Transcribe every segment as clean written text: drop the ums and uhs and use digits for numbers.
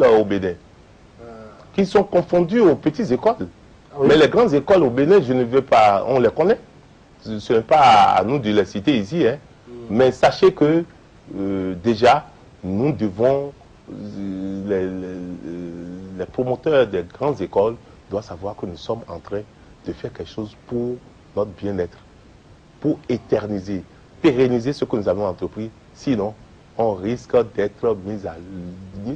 au Bénin, qui sont confondus aux petites écoles. Oui. Mais les grandes écoles au Bénin, je ne veux pas, on les connaît. Ce n'est pas à nous de les citer ici. Hein. Mais sachez que déjà, nous devons, les promoteurs des grandes écoles doivent savoir que nous sommes en train de faire quelque chose pour notre bien-être, pour éterniser, pérenniser ce que nous avons entrepris. Sinon, on risque d'être mis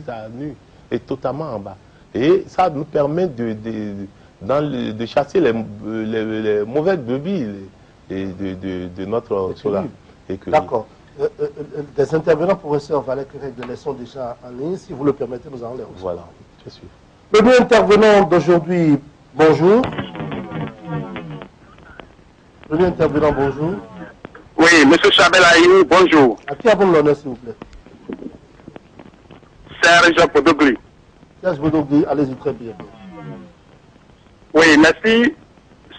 à nu et totalement en bas. Et ça nous permet de chasser les mauvaises brebis de notre solar. D'accord. Des intervenants, professeur Valère Kéréguelé, sont déjà en ligne. Si vous le permettez, nous allons les recevoir. Voilà, je suis. Premier intervenant d'aujourd'hui, bonjour. Premier intervenant, bonjour. Oui, monsieur Chabel Aïnou, bonjour. À qui avons l'honneur, s'il vous plaît? Serge Bodogli. Serge Bodogli, allez-y très bien. Oui, merci.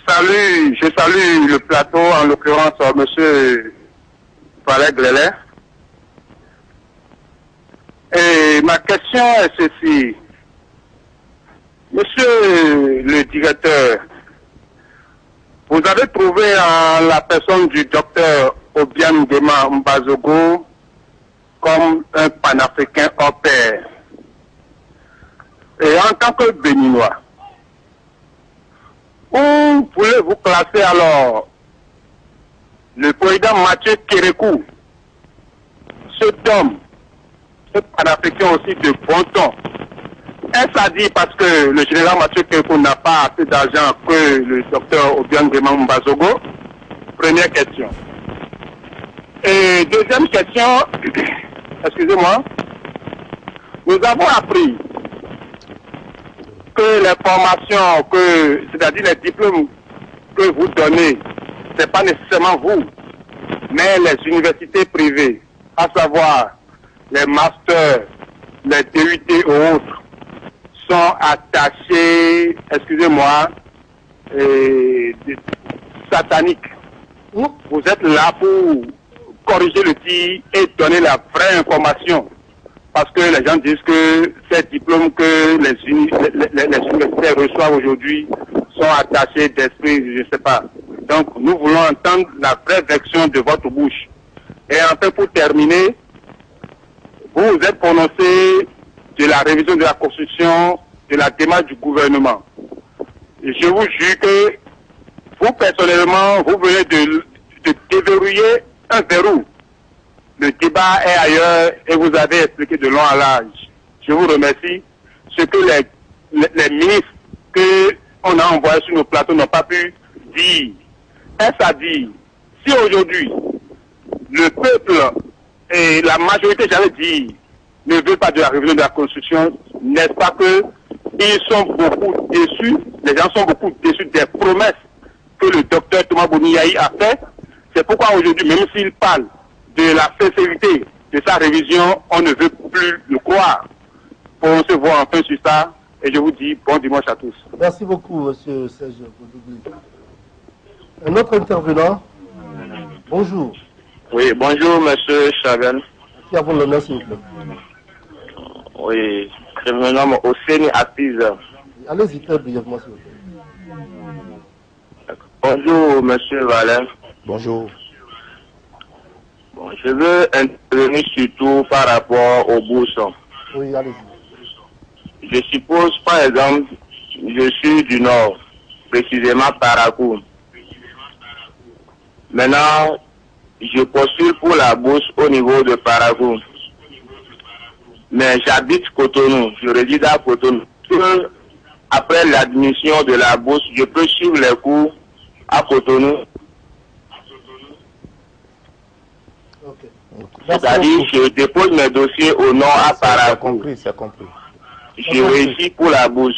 Salut, je salue le plateau, en l'occurrence, monsieur Valère Kéréguelé. Et ma question est ceci. Monsieur le directeur, vous avez trouvé en la personne du docteur Obiang Nguema Mbazogo comme un panafricain hors pair. Et en tant que béninois, où voulez-vous classer alors le président Mathieu Kérékou, cet homme, ce panafricain aussi de bon ton? Est-ce à dire parce que le général Mathieu Kérékou n'a pas assez d'argent que le docteur Obiang Nguema Mbazogo? Première question. Et deuxième question, excusez-moi, nous avons appris que les formations, c'est-à-dire les diplômes que vous donnez, ce n'est pas nécessairement vous, mais les universités privées, à savoir les masters, les DUT et autres, sont attachés, excusez-moi, sataniques. Vous êtes là pour corriger le tir et donner la vraie information. Parce que les gens disent que ces diplômes que les universités reçoivent aujourd'hui sont attachés d'esprit, je ne sais pas. Donc nous voulons entendre la vraie version de votre bouche. Et enfin pour terminer, vous vous êtes prononcé de la révision de la Constitution, de la démarche du gouvernement. Et je vous jure que vous personnellement, vous venez de déverrouiller un verrou. Le débat est ailleurs et vous avez expliqué de long à large. Je vous remercie. Ce que les ministres qu'on a envoyés sur nos plateaux n'ont pas pu dire. Est-ce à dire, si aujourd'hui, le peuple et la majorité, j'allais dire, ne veulent pas de la révision de la Constitution, n'est-ce pas que ils sont beaucoup déçus, les gens sont beaucoup déçus des promesses que le docteur Thomas Boniaï a fait. C'est pourquoi aujourd'hui, même s'il parle de la sincérité de sa révision, on ne veut plus le croire. On se voit enfin sur ça et je vous dis bon dimanche à tous. Merci beaucoup, monsieur Serge Bodougli. Un autre intervenant. Bonjour. Oui, bonjour, monsieur Chabel. Qui avons l'honneur, s'il vous plaît? Oui, je me nomme Osseni Apiz. Allez-y très brièvement, s'il vous plaît. Bonjour, monsieur Valère. Bonjour. Bon, je veux intervenir surtout par rapport aux bourses. Oui, allez-y. Je suppose, par exemple, je suis du Nord, précisément Parakou. Maintenant, je postule pour la bourse au niveau de Parakou. Mais j'habite Cotonou, je réside à Cotonou. Après l'admission de la bourse, je peux suivre les cours à Cotonou. Okay. C'est-à-dire, je dépose mes dossiers au nom à Parakou. C'est compris. Je réussis pour la bourse.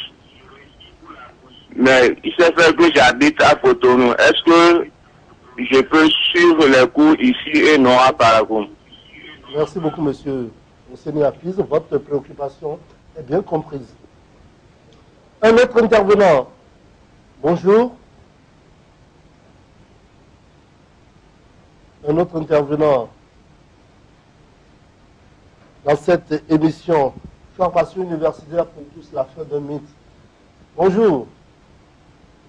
Mais il s'est fait que j'habite à Cotonou. Est-ce que je peux suivre les cours ici et non à Parakou? Merci beaucoup, monsieur Osseni Apiz. Votre préoccupation est bien comprise. Un autre intervenant. Bonjour. Un autre intervenant dans cette émission formation universitaire pour tous, la fin d'un mythe. Bonjour,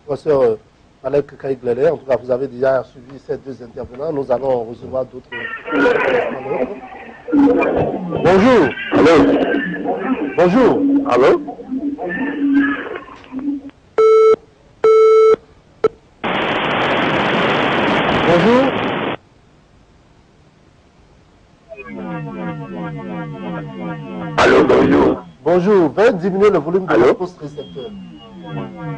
professeur Malek Kaïglele. En tout cas, vous avez déjà suivi ces deux intervenants. Nous allons recevoir d'autres. Bonjour. Allô? Bonjour. Allô? Bonjour. Allô, bonjour. Bonjour. Veuillez diminuer le volume de Allô? votre poste récepteur.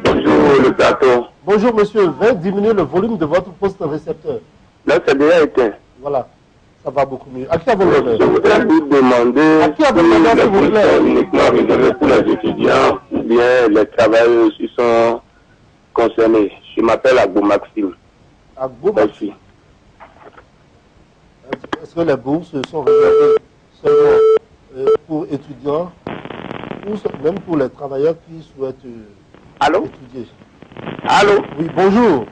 Bonjour, le plateau. Bonjour, monsieur. Veuillez diminuer le volume de votre poste récepteur. Là, c'est déjà éteint. Voilà. Ça va beaucoup mieux. À qui avez Je l'honneur? voudrais vous demander À qui avez l'honneur, s'il vous plaît? si uniquement réservé pour les étudiants ou bien les travailleurs aussi sont concernés. Je m'appelle Agbo Maxime. Agbo Merci. Est-ce que les bourses sont réservées seulement pour étudiants ou même pour les travailleurs qui souhaitent Allô? étudier? Allô? Oui, bonjour.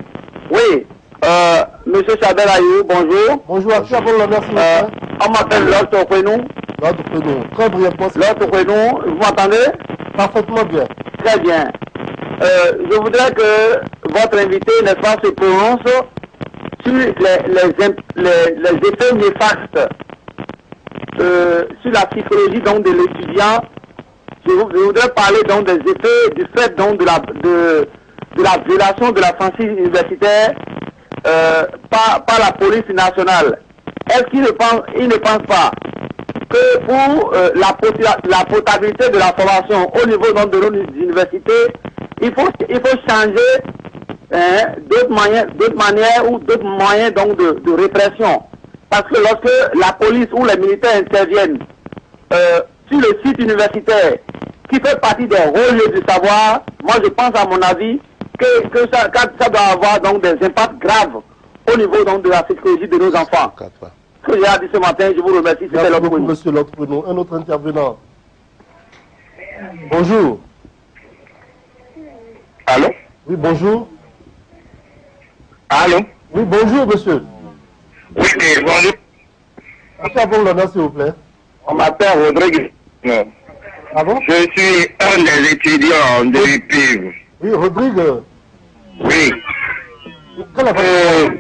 Oui, monsieur Chabel Ayou, bonjour. Bonjour, à qui avons l'honneur, s'il vous plaît? On m'appelle Lord Okwenou. L'ordre prénom. Très brièvement. Lord Okwenou, vous m'entendez? Parfaitement bien. Très bien. Je voudrais que votre invité, n'est-ce pas, se prononce sur les effets néfastes sur la psychologie donc, de l'étudiant. Je voudrais parler donc des effets du fait donc, de la violation de la franchise universitaire par la police nationale. Est-ce qu'il ne pense pas que pour la potabilité de la formation au niveau donc, de nos universités, il faut changer d'autres manières ou d'autres moyens donc, de répression. Parce que lorsque la police ou les militaires interviennent sur le site universitaire, qui fait partie des relais du savoir, moi je pense à mon avis que ça doit avoir donc des impacts graves au niveau donc, de la psychologie de nos enfants. Ce que j'ai dit ce matin, je vous remercie. Merci beaucoup, monsieur l'autre prénom. Un autre intervenant. Bonjour. Allô? Oui, bonjour. Allô? Oui, bonjour, monsieur. Oui, bonjour. À qui avons l'honneur, s'il vous plaît? On m'appelle Rodrigue. Ah bon? Je suis un des étudiants de l'UPIV. Oui, Rodrigue. Oui. Quel est votre nom?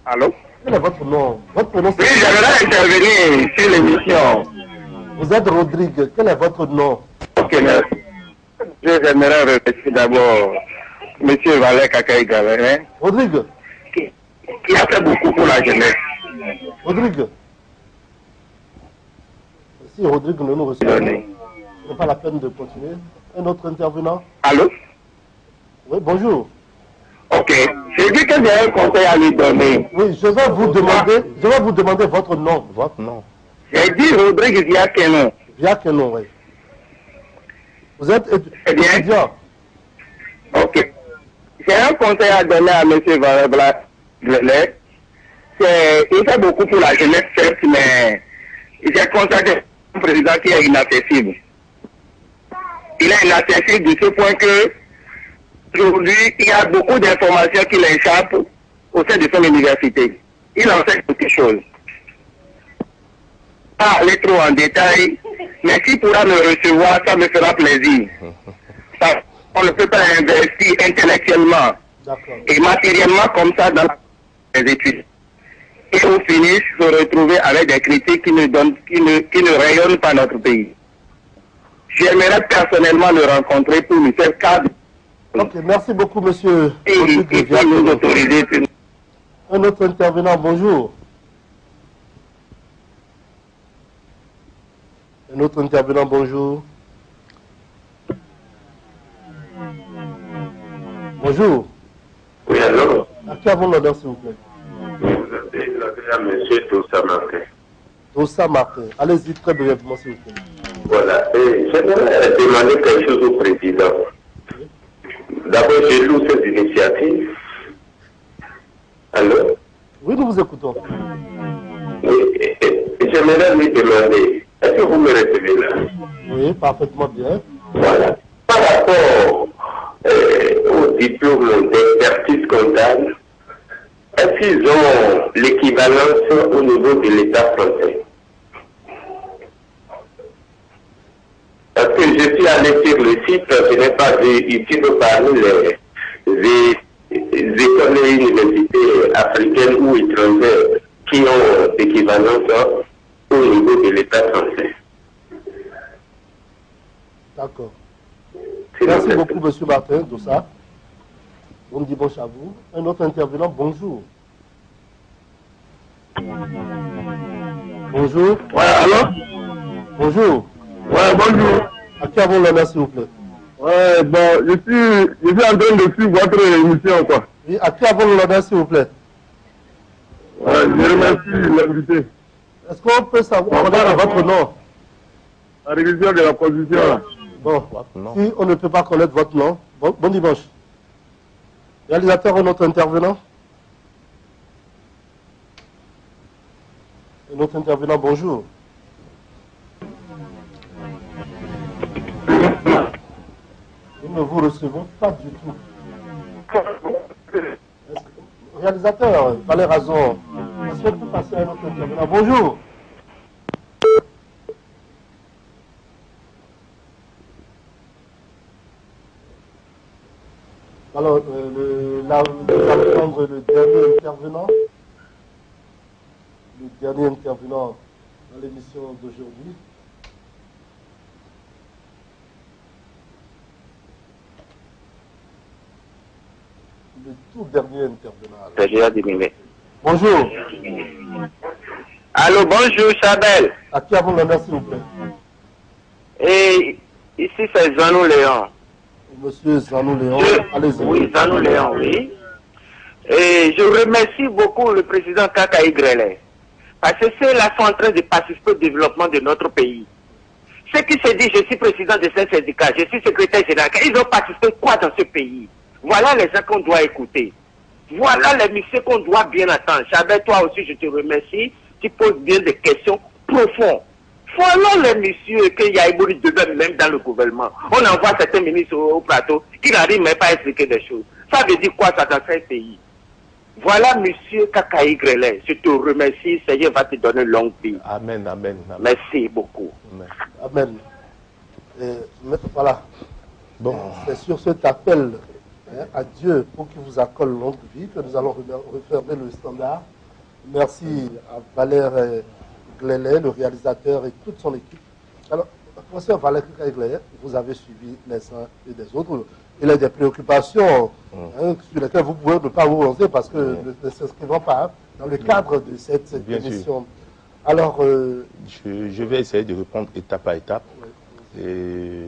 Allô? Quel est votre nom? Votre prénom, Oui, j'aimerais intervenir sur l'émission. Vous êtes Rodrigue. Quel est votre nom? Ok, merci. J'aimerais remercier d'abord M. Valère Kakaï Galin, Rodrigue. qui a fait beaucoup pour la jeunesse. Rodrigue. Si Rodrigue ne nous reçoit pas, ce n'est pas la peine de continuer. Un autre intervenant? Allô? Oui, bonjour. Ok. J'ai dit que j'ai un conseil à lui donner. Oui, je vais vous demander votre nom. Votre nom. J'ai dit Rodrigue Viakenon. Viakenon, oui. Vous êtes Eh bien. étudiant. Ok. J'ai un conseil à donner à M. Valère. Il fait beaucoup pour la jeunesse, certes, mais j'ai constaté un président qui est inaccessible. Il est inaccessible de ce point que aujourd'hui, il y a beaucoup d'informations qui l'échappent au sein de son université. Il enseigne quelque chose. Pas aller trop en détail, mais s'il pourra me recevoir, ça me fera plaisir. On ne peut pas investir intellectuellement et matériellement comme ça dans les études. Et au finish, se retrouver avec des critiques qui ne rayonnent pas notre pays. J'aimerais personnellement le rencontrer pour lui faire cadre. Ok, merci beaucoup, monsieur. Et il faut nous autoriser. Un autre intervenant, bonjour. Un autre intervenant, bonjour. Bonjour. Oui, alors? À qui avons l'honneur, s'il vous plaît? Vous avez à M. Dossa Martin. Dossa Martin. Allez-y très brièvement, s'il vous plaît. Voilà. J'aimerais demander quelque chose au président. D'abord, j'ai lu cette initiative. Allô? Oui, nous vous écoutons. Oui, j'aimerais lui demander, est-ce que vous me recevez là? Oui, parfaitement bien. Voilà. Par rapport au diplôme d'expertise comptable, est-ce qu'ils ont l'équivalence au niveau de l'État français? je suis allé sur le site, je n'ai pas vu ici parmi les écoles et universités africaines ou étrangères qui ont équivalence au niveau de l'État français. D'accord. Merci beaucoup, M. Martin, de ça. On dit bonjour à vous. Un autre intervenant, bonjour. Bonjour. Ouais, allô? Bonjour. Ouais, bonjour. À qui avons l'honneur, s'il vous plaît? Ouais, bon, je suis en train de suivre votre émission, quoi. Oui, à qui avons l'honneur, s'il vous plaît? Ouais, je remercie l'invité. Est-ce qu'on peut savoir votre nom? La révision de la position, là. Bon, Non. si on ne peut pas connaître votre nom, bon dimanche. Réalisateur, un autre intervenant? Un autre intervenant, bonjour. Nous ne vous recevons pas du tout. Réalisateur, Valère Razon, est-ce qu'on peut passer à un autre intervenant? Bonjour. Alors, nous allons prendre le dernier intervenant. Le dernier intervenant dans l'émission d'aujourd'hui. Le tout dernier intervenant. Bonjour. Allô, bonjour, Chabel. À qui avons l'honneur, s'il vous plaît? Et ici, c'est Zanou Léon. Monsieur Zanou Léon, allez-y. Oui, Zanou Léon, oui. Et je remercie beaucoup le président Kakaï Grelais. Parce que c'est là sont en train de participer au développement de notre pays. Ce qui se dit, je suis président de ce syndicat, je suis secrétaire général. Ils ont participé quoi dans ce pays? Voilà les gens qu'on doit écouter. Voilà les messieurs qu'on doit bien attendre. Chabel, toi aussi, je te remercie. Tu poses bien des questions profondes. Voilà les messieurs que Yaïbouri devait même dans le gouvernement. On envoie certains ministres au plateau qui n'arrivent même pas à expliquer des choses. Ça veut dire quoi ça dans ce pays? Voilà, monsieur Kakaï Grelais. Je te remercie. Seigneur va te donner longue vie. Amen, amen, amen. Merci beaucoup. Amen. Amen. Voilà. Bon. C'est sur cet appel à Dieu pour qu'il vous accorde longue vie que nous allons refermer le standard. Merci à Valère Glélé, le réalisateur et toute son équipe. Alors, professeur Valère Glélé, vous avez suivi les uns et des autres. Il y a des préoccupations sur lesquelles vous pouvez ne pas vous lancer parce que ne s'inscrivant pas dans le cadre de cette émission. Alors, je vais essayer de répondre étape par étape. Et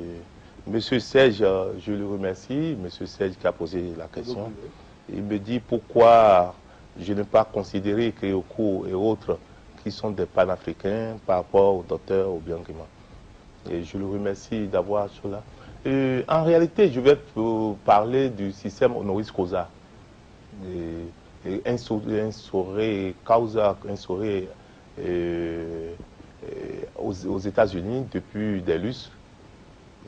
Monsieur Serge, je le remercie. Monsieur Serge qui a posé la question. Il me dit pourquoi je n'ai pas considéré Krioko et autres qui sont des panafricains par rapport au docteur Obiangema. Et je le remercie d'avoir cela. En réalité, je vais vous parler du système honoris causa. Instauré aux États-Unis depuis des lustres.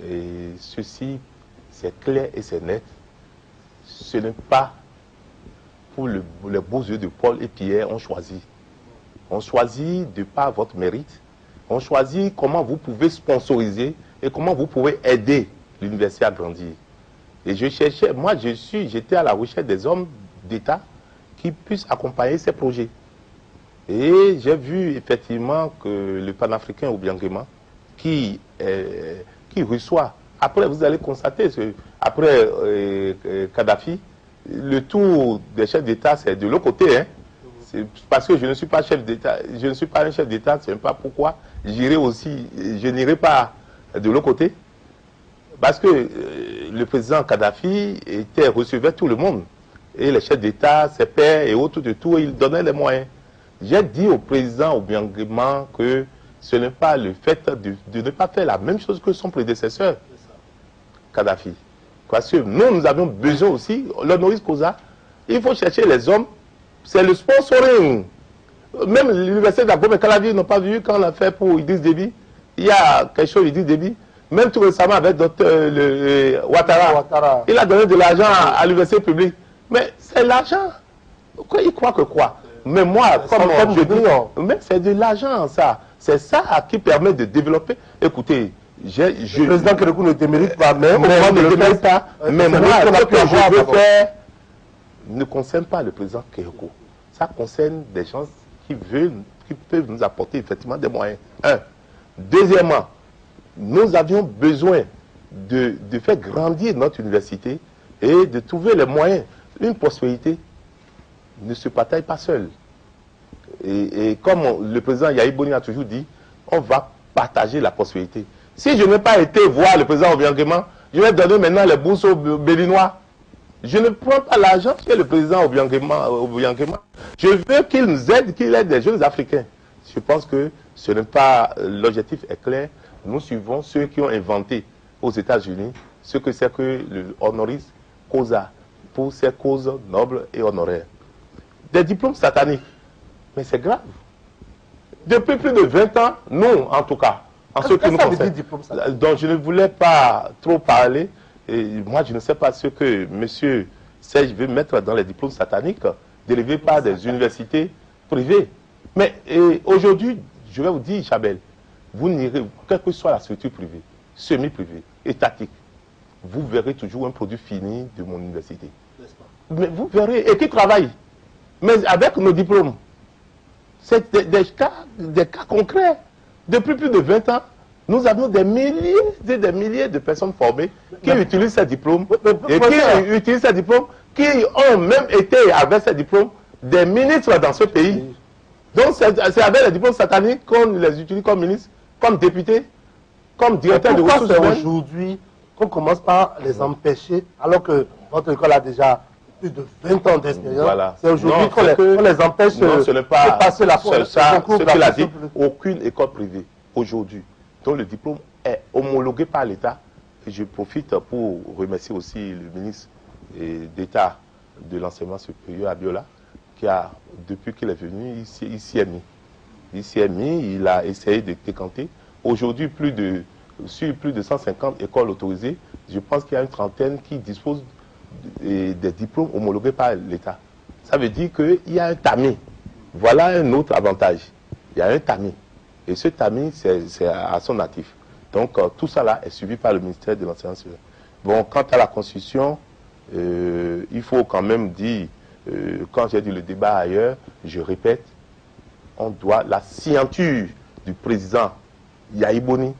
Et ceci, c'est clair et c'est net. Ce n'est pas pour les beaux yeux de Paul et Pierre, on choisit. On choisit de par votre mérite. On choisit comment vous pouvez sponsoriser et comment vous pouvez aider l'université à grandir. Et je cherchais, moi j'étais à la recherche des hommes d'État qui puissent accompagner ces projets. Et j'ai vu effectivement que le panafricain Obiangema qui reçoit, après vous allez constater, après Kadhafi, le tour des chefs d'État c'est de l'autre côté. Hein. Parce que je ne suis pas chef d'État, je ne suis pas un chef d'État, c'est même pas pourquoi je n'irai pas de l'autre côté. Parce que le président Kadhafi recevait tout le monde. Et les chefs d'État, ses pairs et autres de tout, il donnait les moyens. J'ai dit au président Obiangema que ce n'est pas le fait de ne pas faire la même chose que son prédécesseur, Kadhafi. Parce que nous avons besoin aussi, l'honoris causa, il faut chercher les hommes, c'est le sponsoring. Même l'université d'Agbo-Calavi n'ont pas vu quand on a fait pour Idriss Déby, il y a quelque chose Idriss Déby, même tout récemment avec Dr Ouattara, il a donné de l'argent à l'université publique. Mais c'est l'argent. Il croit que quoi? Mais moi, comme je dis, mais c'est de l'argent ça. C'est ça qui permet de développer. Écoutez, Le président Kérékou ne démérite pas, mais ne démérite pas. Mais moi, ce que je veux faire ne concerne pas le président Kérékou. Ça concerne des gens qui peuvent nous apporter effectivement des moyens. Un. Deuxièmement, nous avions besoin de faire grandir notre université et de trouver les moyens. Une prospérité ne se partage pas seule. Et comme le président Yahi Boni a toujours dit, on va partager la prospérité. Si je n'ai pas été voir le président Obiangema, je vais donner maintenant les bourses aux Béninois. Je ne prends pas l'argent chez le président Obiangema. Je veux qu'il nous aide, qu'il aide les jeunes Africains. Je pense que ce n'est pas... L'objectif est clair. Nous suivons ceux qui ont inventé aux États-Unis ce que c'est que le honoris causa pour ces causes nobles et honoraires. Des diplômes sataniques. Mais c'est grave. Depuis plus de 20 ans, nous, en tout cas, en ce qui nous concerne, donc je ne voulais pas trop parler. Et moi, je ne sais pas ce que M. Serge veut mettre dans les diplômes sataniques délivrés par des universités privées. Mais aujourd'hui, je vais vous dire, Chabel, vous n'irez, quelle que soit la structure privée, semi-privée, étatique, vous verrez toujours un produit fini de mon université. Mais vous verrez, et qui travaille, mais avec nos diplômes. C'est des cas concrets. Depuis plus de 20 ans, nous avons des milliers de personnes formées qui utilisent ces diplômes et qui utilisent ces diplômes, qui ont même été avec ces diplômes des ministres dans ce pays. Donc c'est avec les diplômes sataniques qu'on les utilise comme ministres, comme députés, comme directeurs de ressources humaines. Aujourd'hui qu'on commence par les empêcher, alors que votre école a déjà plus de 20 ans d'expérience. Voilà. C'est aujourd'hui qu'on les empêche de passer la ce qu'il a dit, aucune école privée aujourd'hui dont le diplôme est homologué par l'État. Et je profite pour remercier aussi le ministre d'État de l'enseignement supérieur, Abiola, qui a, depuis qu'il est venu, il s'y est mis. Il s'y est mis, il a essayé de décanter. Aujourd'hui, sur plus de 150 écoles autorisées, je pense qu'il y a une trentaine qui disposent des diplômes homologués par l'État. Ça veut dire qu'il y a un tamis. Voilà un autre avantage. Il y a un tamis. Et ce tamis, c'est à son actif. Donc, tout ça là est suivi par le ministère de l'Enseignement supérieur. Bon, quant à la Constitution, il faut quand même dire, quand j'ai dit le débat ailleurs, je répète, on doit, la signature du président Yahi Boni,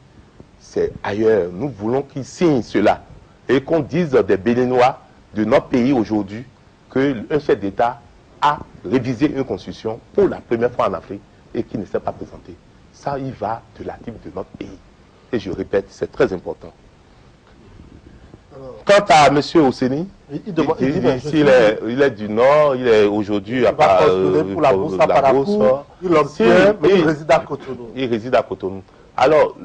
c'est ailleurs. Nous voulons qu'il signe cela. Et qu'on dise des Béninois de notre pays aujourd'hui qu'un chef d'État a révisé une constitution pour la première fois en Afrique et qui ne s'est pas présenté. Ça, il va de l'actif de notre pays. Et je répète, c'est très important. Quant à M. Osseni, il est du Nord, il est aujourd'hui à pour la bourse à Parakou, il obtient, mais il réside à Cotonou. Il réside à Cotonou. Alors,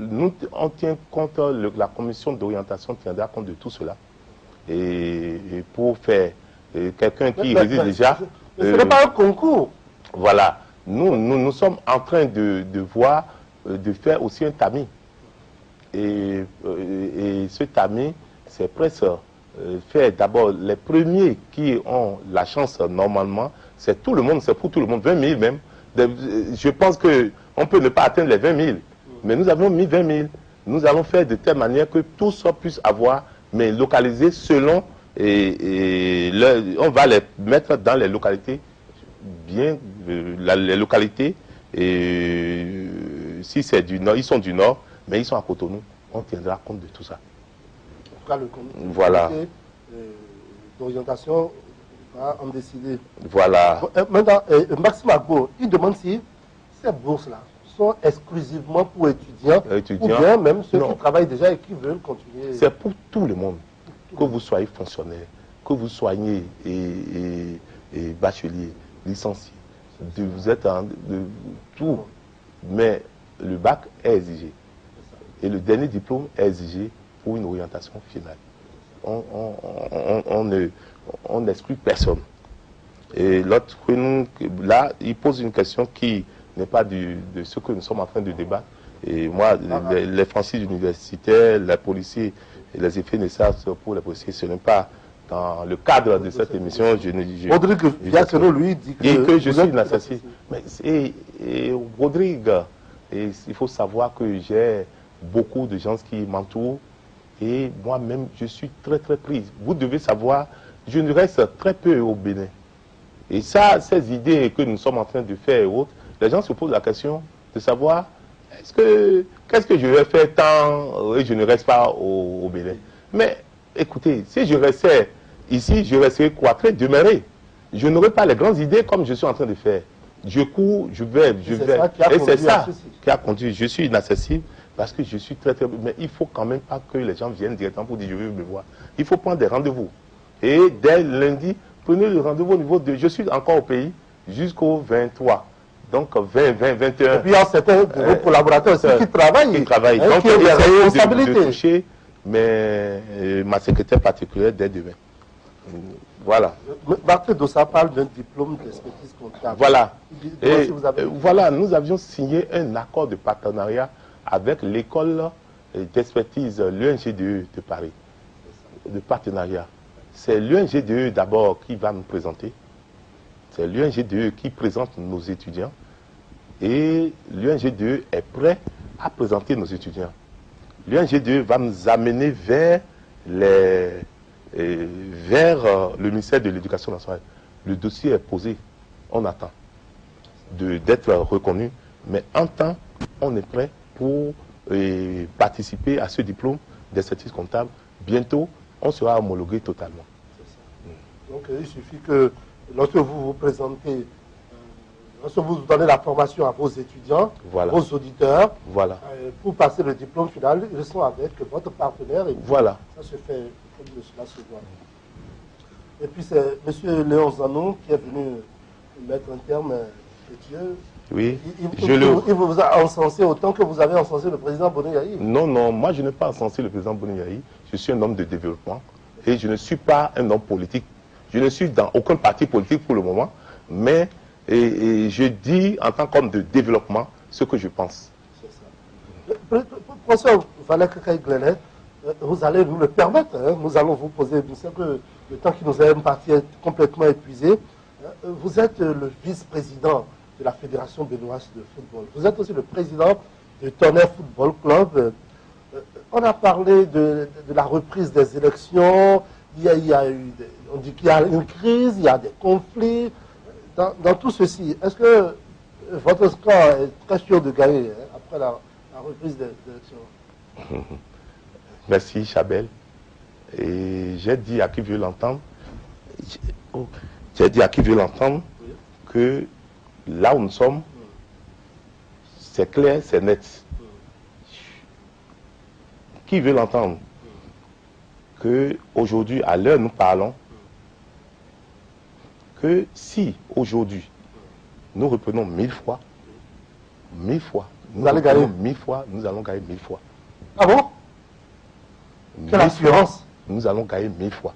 on tient compte, la commission d'orientation tiendra compte de tout cela. Et pour faire quelqu'un qui réside déjà... Mais ce n'est pas un concours. Voilà. Nous sommes en train de voir, de faire aussi un tamis. Et ce tamis, c'est presque faire d'abord les premiers qui ont la chance normalement, c'est tout le monde, c'est pour tout le monde, 20 000 même. Je pense qu'on peut ne pas atteindre les 20 000, mais nous avons mis 20 000. Nous allons faire de telle manière que tous puissent avoir, mais localisés selon, on va les mettre dans les localités, bien, les localités, et si c'est du Nord, ils sont du Nord, mais ils sont à Cotonou, on tiendra compte de tout ça. En tout cas, le comité voilà. D'orientation va en décider. Voilà. Maintenant, Maxime Agbo, il demande si ces bourses-là sont exclusivement pour étudiants, ou bien même ceux qui travaillent déjà et qui veulent continuer. C'est pour tout le monde. Que vous soyez fonctionnaire, que vous soyez bachelier, licencié, vous êtes de tout. Mais le bac est exigé. Et le dernier diplôme est exigé pour une orientation finale. On n'exclut personne. Et l'autre, là, il pose une question qui n'est pas de ce que nous sommes en train de débattre. Et moi, les Francis universitaires, les policiers et les effets nécessaires pour les policiers, ce n'est pas dans le cadre de cette émission. Rodrigue Viassero, lui, dit que je suis inaccessible. Mais Rodrigue, il faut savoir que j'ai beaucoup de gens qui m'entourent. Et moi-même, je suis très très pris. Vous devez savoir, je ne reste très peu au Bénin. Et ça, ces idées que nous sommes en train de faire et autres, les gens se posent la question de savoir qu'est-ce que je vais faire tant et je ne reste pas au Bénin. Mais écoutez, si je restais ici, je resterais quoi? Très demeuré. Je n'aurais pas les grandes idées comme je suis en train de faire. Je cours, je vais. Et c'est ça qui a conduit. Je suis inaccessible parce que je suis très très... Mais il ne faut quand même pas que les gens viennent directement pour dire je veux me voir. Il faut prendre des rendez-vous. Et dès lundi, prenez le rendez-vous au niveau de... Je suis encore au pays jusqu'au 23. Donc 20, 21. Et puis il y a certains de vos collaborateurs aussi qui travaillent. Donc qui ont des responsabilités. de toucher ma secrétaire particulière dès demain. Voilà. Martin Dossa parle d'un diplôme d'expertise comptable. Voilà. Et vous avez... voilà, nous avions signé un accord de partenariat avec l'école d'expertise, l'UNGDE de Paris. De partenariat. C'est l'UNGDE d'abord qui va nous présenter. C'est l'UNGDE qui présente nos étudiants. Et l'UNGDE est prêt à présenter nos étudiants. L'UNGDE va nous amener vers le ministère de l'Éducation nationale. Le dossier est posé, on attend d'être reconnu, mais en temps, on est prêt pour participer à ce diplôme d'expertise comptable. Bientôt, on sera homologué totalement. Donc il suffit que lorsque vous vous présentez, lorsque vous donnez la formation à vos étudiants, voilà, vos auditeurs, voilà, pour passer le diplôme final, ils sont avec votre partenaire et voilà, ça se fait comme cela se voit. Et puis c'est M. Léon Zanon qui est venu mettre un terme de Dieu. Oui, il vous a encensé autant que vous avez encensé le président Boni Yahi. Non, non, moi je n'ai pas encensé le président Boni Yahi. Je suis un homme de développement et je ne suis pas un homme politique. Je ne suis dans aucun parti politique pour le moment, mais je dis en tant qu'homme de développement ce que je pense. C'est ça. Professeur Valère Glelet, vous allez nous le permettre, hein, nous allons vous poser, nous savons que le temps qui nous est imparti est complètement épuisé. Vous êtes le vice-président de la Fédération béninoise de football. Vous êtes aussi le président du Tonnerre Football Club. On a parlé de la reprise des élections. On dit qu'il y a une crise, il y a des conflits. Dans tout ceci, est-ce que votre score est très sûr de gagner après la reprise des élections? Merci, Chabel. Et j'ai dit à qui veut l'entendre, que là où nous sommes, c'est clair, c'est net. Qui veut l'entendre? Qu'aujourd'hui, à l'heure nous parlons, que si aujourd'hui nous reprenons 1000 fois, nous allons gagner 1000 fois, nous allons gagner 1000 fois. Ah bon? Quelle assurance? Nous allons gagner 1000 fois.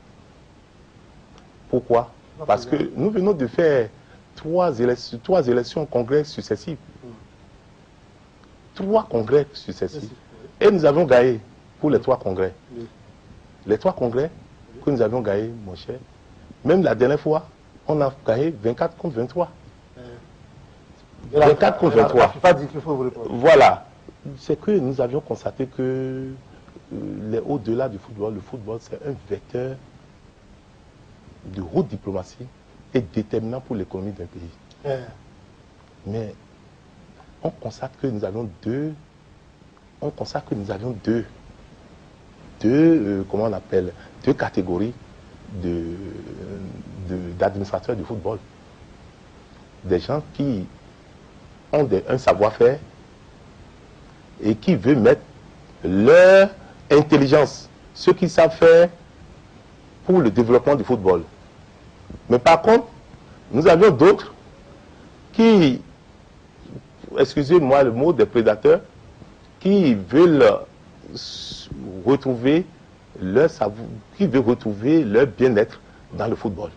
Pourquoi? Parce que nous venons de faire trois élections congrès successifs. 3 congrès successifs. Et nous avons gagné pour les 3 congrès. Les 3 congrès que nous avions gagnés, mon cher, même la dernière fois, on a gagné 24 contre 23. 24 contre 23. La FIFA dit qu'il faut vous répondre. Voilà. C'est que nous avions constaté que au-delà du football, le football c'est un vecteur de haute diplomatie et déterminant pour l'économie d'un pays. Mais on constate que nous avions comment on appelle, 2 catégories d'administrateurs du football. Des gens qui ont un savoir-faire et qui veulent mettre leur intelligence, ce qu'ils savent faire pour le développement du football. Mais par contre, nous avions d'autres qui, excusez-moi le mot, des prédateurs, qui veulent retrouver leur savoir, qui veulent retrouver leur bien-être dans le football.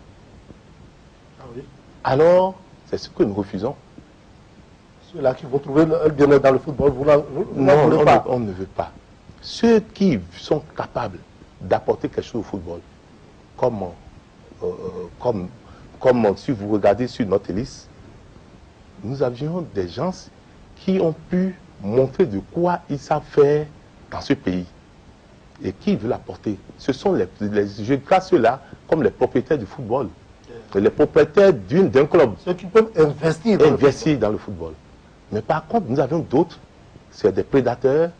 Ah oui. Alors, c'est ce que nous refusons. Ceux-là qui vont trouver leur bien-être dans le football, vous n'en voulez pas. On ne veut pas. Ceux qui sont capables d'apporter quelque chose au football, comme si vous regardez sur notre liste, nous avions des gens qui ont pu montrer de quoi ils savent faire dans ce pays. Et qui veut l'apporter? Ce sont je classe ceux-là comme les propriétaires du football. Les propriétaires d'un club. Ceux qui peuvent investir dans le football. Mais par contre, nous avions d'autres, c'est des prédateurs.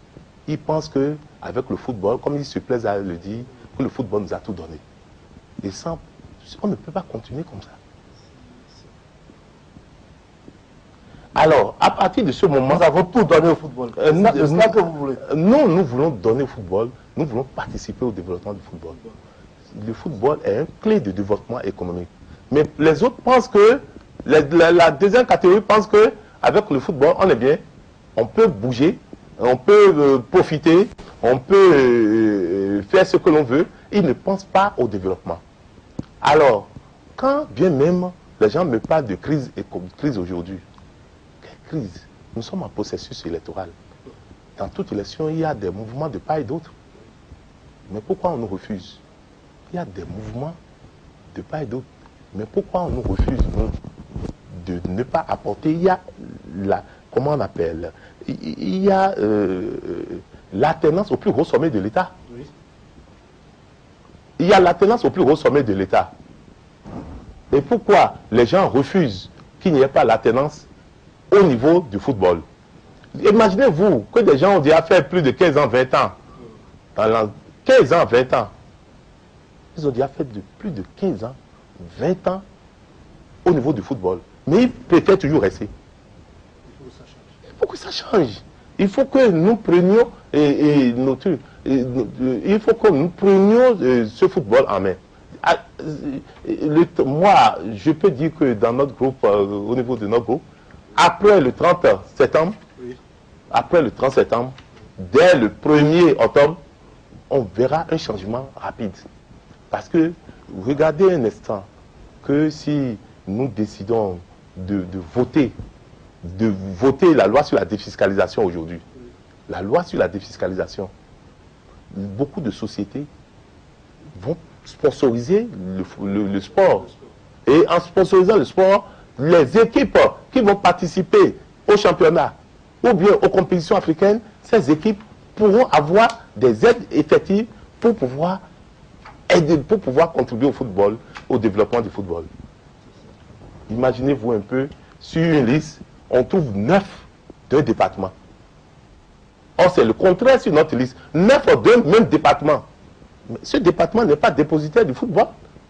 Ils pensent qu'avec le football, comme ils se plaisent à le dire, que le football nous a tout donné. Et sans, on ne peut pas continuer comme ça. Alors, à partir de ce moment... Nous avons tout donné au football. C'est ça que vous voulez. Non, nous voulons donner au football, nous voulons participer au développement du football. Le football est une clé de développement économique. Mais les autres pensent que, la deuxième catégorie pense qu'avec le football, on est bien, on peut bouger, on peut profiter, on peut faire ce que l'on veut. Ils ne pensent pas au développement. Alors, quand bien même les gens me parlent de crise aujourd'hui, quelle crise? Nous sommes en processus électoral. Dans toute élection, il y a des mouvements de part et d'autre. Mais pourquoi on nous refuse? Il y a des mouvements de part et d'autre. Mais pourquoi on nous refuse, nous, de ne pas apporter? Il y a comment on appelle? Il y a l'alternance au plus haut sommet de l'État. Oui. Il y a l'alternance au plus haut sommet de l'État. Et pourquoi les gens refusent qu'il n'y ait pas l'alternance au niveau du football? Imaginez-vous que des gens ont déjà fait plus de 15 ans, 20 ans. 15 ans, 20 ans. Ils ont déjà fait plus de 15 ans, 20 ans au niveau du football. Mais ils préfèrent toujours rester. Il faut que ça change. Il faut que nous prenions il faut que nous prenions ce football en main. Moi, je peux dire que dans notre groupe, au niveau de notre groupe, après le 30 septembre, dès le 1er octobre, on verra un changement rapide. Parce que, regardez un instant, que si nous décidons de voter la loi sur la défiscalisation aujourd'hui, la loi sur la défiscalisation, beaucoup de sociétés vont sponsoriser le sport. Et en sponsorisant le sport, les équipes qui vont participer au championnat ou bien aux compétitions africaines, ces équipes pourront avoir des aides effectives pour pouvoir contribuer au football, au développement du football. Imaginez-vous un peu, sur une liste, on trouve 9 d'un département. Or, c'est le contraire sur notre liste. 9 d'un même département. Mais ce département n'est pas dépositaire du football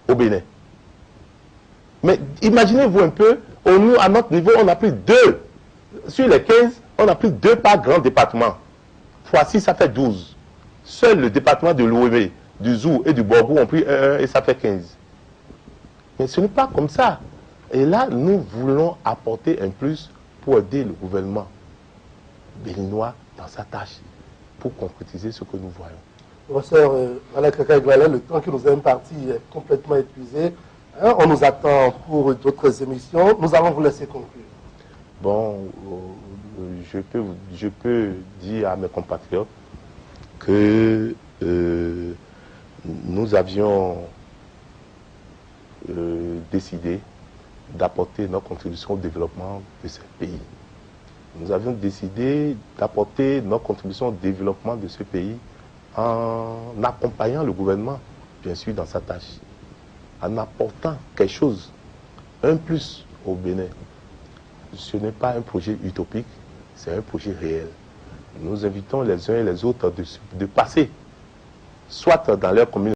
au Bénin. Mais imaginez-vous un peu, à notre niveau, on a pris 2. Sur les 15, on a pris 2 par grand département. Fois 6, ça fait 12. Seul le département de l'Ouémé, du Zou et du Borgou ont pris 1 et ça fait 15. Mais ce n'est pas comme ça. Et là, nous voulons apporter un plus pour aider le gouvernement béninois dans sa tâche pour concrétiser ce que nous voyons. Professeur Valère Kaka Glelé, le temps qui nous est imparti est complètement épuisé. On nous attend pour d'autres émissions. Nous allons vous laisser conclure. Bon, je peux dire à mes compatriotes que nous avions décidé d'apporter notre contribution au développement de ce pays. Nous avions décidé d'apporter notre contribution au développement de ce pays en accompagnant le gouvernement, bien sûr, dans sa tâche, en apportant quelque chose, un plus au Bénin. Ce n'est pas un projet utopique, c'est un projet réel. Nous invitons les uns et les autres de passer, soit dans leur communauté,